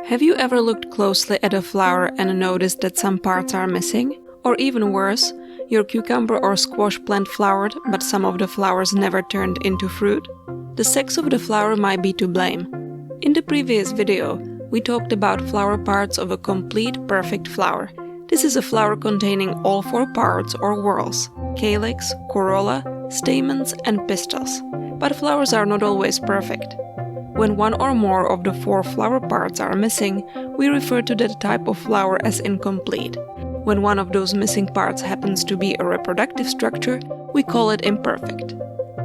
Have you ever looked closely at a flower and noticed that some parts are missing? Or even worse, your cucumber or squash plant flowered, but some of the flowers never turned into fruit? The sex of the flower might be to blame. In the previous video, we talked about flower parts of a complete, perfect flower. This is a flower containing all 4 parts or whorls: calyx, corolla, stamens, and pistils. But flowers are not always perfect. When one or more of the 4 flower parts are missing, we refer to that type of flower as incomplete. When one of those missing parts happens to be a reproductive structure, we call it imperfect.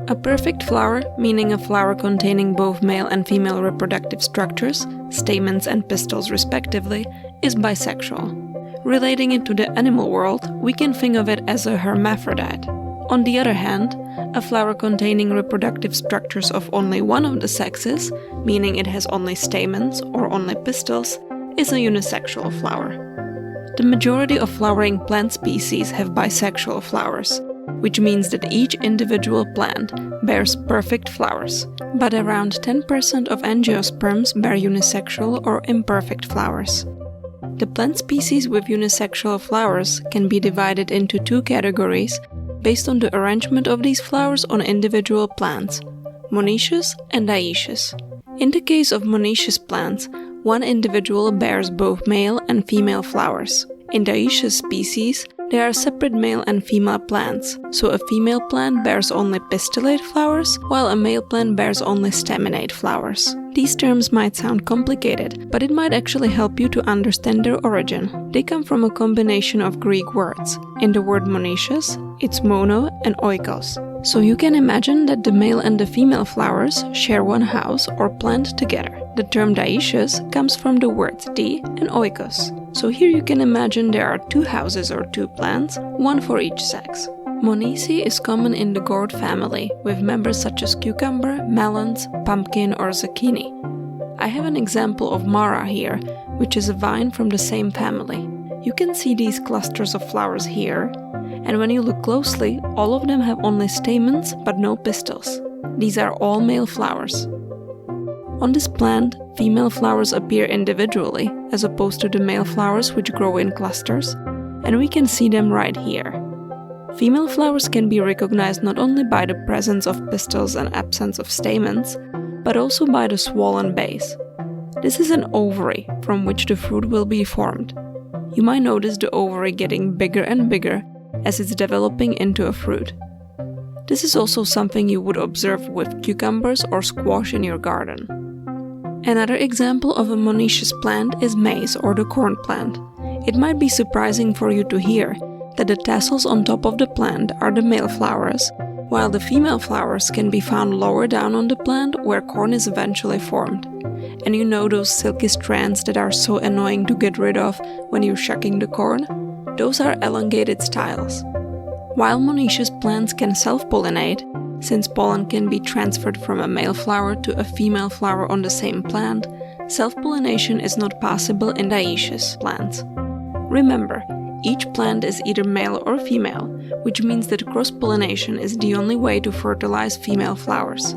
A perfect flower, meaning a flower containing both male and female reproductive structures, stamens and pistils respectively, is bisexual. Relating it to the animal world, we can think of it as a hermaphrodite. On the other hand, a flower containing reproductive structures of only one of the sexes, meaning it has only stamens or only pistils, is a unisexual flower. The majority of flowering plant species have bisexual flowers, which means that each individual plant bears perfect flowers, but around 10% of angiosperms bear unisexual or imperfect flowers. The plant species with unisexual flowers can be divided into 2 categories based on the arrangement of these flowers on individual plants: monoecious and dioecious. In the case of monoecious plants, one individual bears both male and female flowers. In dioecious species, there are separate male and female plants, so a female plant bears only pistillate flowers, while a male plant bears only staminate flowers. These terms might sound complicated, but it might actually help you to understand their origin. They come from a combination of Greek words. In the word monoecious, it's mono and oikos. So you can imagine that the male and the female flowers share one house or plant together. The term dioecious comes from the words di and oikos. So here you can imagine there are 2 houses or 2 plants, one for each sex. Monoecious is common in the gourd family, with members such as cucumber, melons, pumpkin or zucchini. I have an example of Mara here, which is a vine from the same family. You can see these clusters of flowers here, and when you look closely, all of them have only stamens but no pistils. These are all male flowers. On this plant, female flowers appear individually, as opposed to the male flowers which grow in clusters, and we can see them right here. Female flowers can be recognized not only by the presence of pistils and absence of stamens, but also by the swollen base. This is an ovary from which the fruit will be formed. You might notice the ovary getting bigger and bigger as it's developing into a fruit. This is also something you would observe with cucumbers or squash in your garden. Another example of a monoecious plant is maize or the corn plant. It might be surprising for you to hear that the tassels on top of the plant are the male flowers, while the female flowers can be found lower down on the plant where corn is eventually formed. And you know those silky strands that are so annoying to get rid of when you're shucking the corn? Those are elongated styles. While monoecious plants can self-pollinate, since pollen can be transferred from a male flower to a female flower on the same plant, self-pollination is not possible in dioecious plants. Remember, each plant is either male or female, which means that cross-pollination is the only way to fertilize female flowers.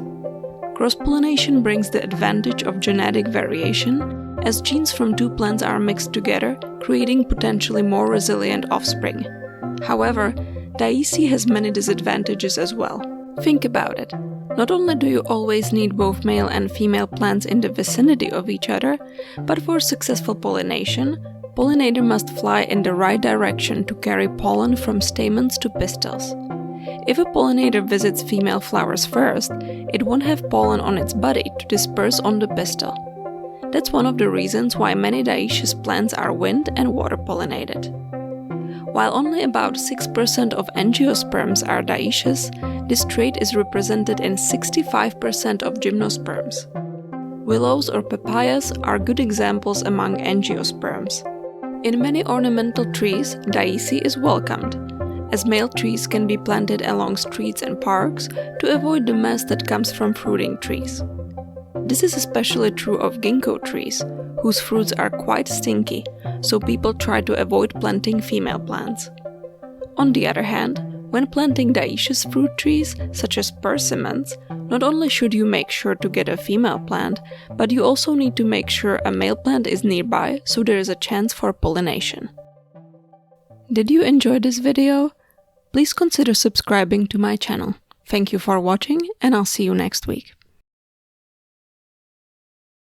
Cross-pollination brings the advantage of genetic variation, as genes from 2 plants are mixed together, creating potentially more resilient offspring. However, dioecy has many disadvantages as well. Think about it. Not only do you always need both male and female plants in the vicinity of each other, but for successful pollination, pollinator must fly in the right direction to carry pollen from stamens to pistils. If a pollinator visits female flowers first, it won't have pollen on its body to disperse on the pistil. That's one of the reasons why many dioecious plants are wind and water pollinated. While only about 6% of angiosperms are dioecious, this trait is represented in 65% of gymnosperms. Willows or papayas are good examples among angiosperms. In many ornamental trees, dioecy is welcomed, as male trees can be planted along streets and parks to avoid the mess that comes from fruiting trees. This is especially true of ginkgo trees, whose fruits are quite stinky, so people try to avoid planting female plants. On the other hand, When planting dioecious fruit trees, such as persimmons, not only should you make sure to get a female plant, but you also need to make sure a male plant is nearby so there is a chance for pollination. Did you enjoy this video? Please consider subscribing to my channel. Thank you for watching, and I'll see you next week.